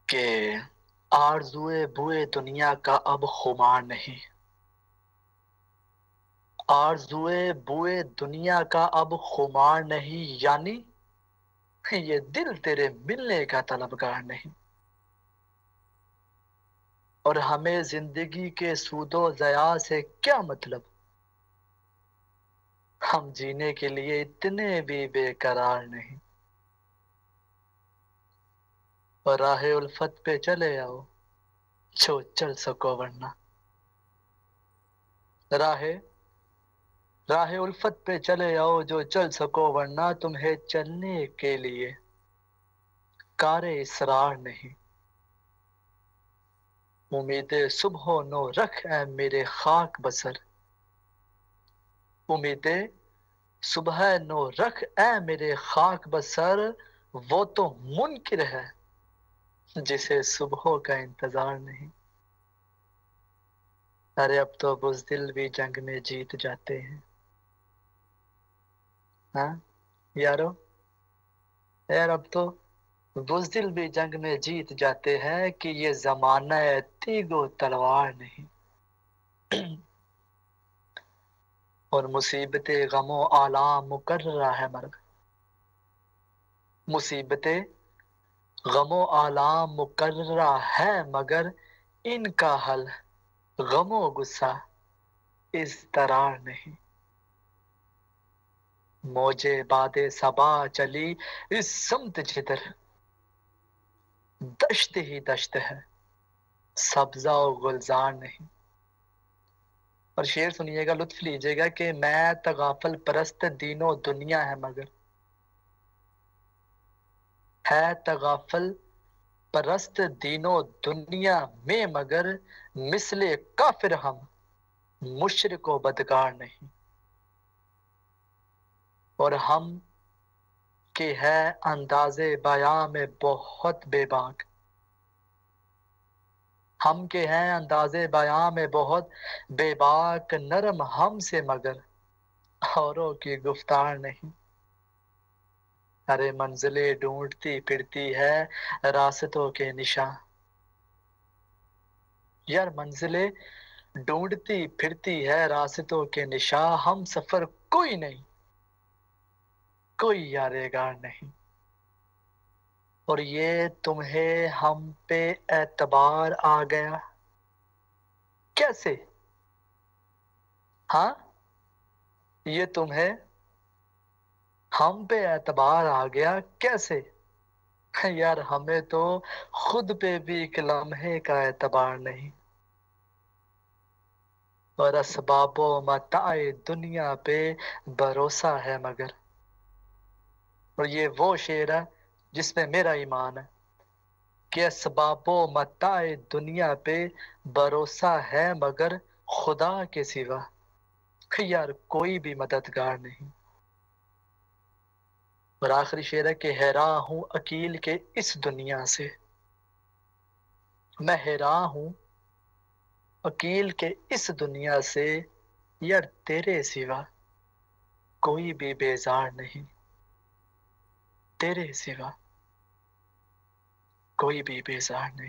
کہ آرزوئے بوئے دنیا کا اب خمار نہیں، آرزوئے بوئے دنیا کا اب خمار نہیں، یعنی یہ دل تیرے ملنے کا طلبگار نہیں۔ اور ہمیں زندگی کے سود و ضیاع سے کیا مطلب، ہم جینے کے لیے اتنے بھی بے قرار نہیں۔ اور راہ الفت پہ چلے آؤ جو چل سکو ورنہ، راہ الفت پہ چلے آؤ جو چل سکو ورنہ، تمہیں چلنے کے لیے کار اصرار نہیں۔ امید صبح و نو رکھ اے میرے خاک بسر، امید صبح نو رکھ اے میرے خاک بسر، وہ تو منکر ہے جسے صبح کا انتظار نہیں۔ ارے اب تو بزدل بھی جنگ میں جیت جاتے ہیں، ہاں یارو، یار اب تو بزدل بھی جنگ میں جیت جاتے ہیں کہ یہ زمانہ تیگ و تلوار نہیں۔ اور مصیبت غم و آلام مکررہ ہے مرگ، مصیبت غم و آلام مکررہ ہے مگر ان کا حل غم و غصہ اضطرار نہیں۔ موجے باد صبا چلی اس سمت جدھر، دشت ہی دشت ہے سبزہ و گلزار نہیں۔ اور شعر سنیے گا، لطف لیجیے گا کہ میں تغافل پرست دین و دنیا ہے مگر، ہے تغافل پرست دین و دنیا میں مگر، مثل کافر ہم مشرک و بدکار نہیں۔ اور ہم کہ ہے انداز بیاں میں بہت بے باک، ہم کے ہیں انداز بیاں میں بہت بے باک، نرم ہم سے مگر اوروں کی گفتار نہیں۔ ارے منزلیں ڈھونڈتی پھرتی ہے راستوں کے نشاں، یار منزلیں ڈھونڈتی پھرتی ہے راستوں کے نشاں، ہم سفر کوئی نہیں، کوئی یادگار نہیں۔ اور یہ تمہیں ہم پہ اعتبار آ گیا کیسے، ہاں یہ تمہیں ہم پہ اعتبار آ گیا کیسے، یار ہمیں تو خود پہ بھی ایک لمحے کا اعتبار نہیں۔ اور اسباب و متاع دنیا پہ بھروسہ ہے مگر، اور یہ وہ شعر ہے جس میں میرا ایمان ہے کہ اسباب و متاع دنیا پہ بھروسہ ہے مگر خدا کے سوا یار کوئی بھی مددگار نہیں۔ اور آخری شعر ہے کہ حیراں ہوں عقیل کے اس دنیا سے، میں حیراں ہوں عقیل کے اس دنیا سے، یار تیرے سوا کوئی بھی بیزار نہیں، تیرے سوا کوئی بھی بیزار نہیں۔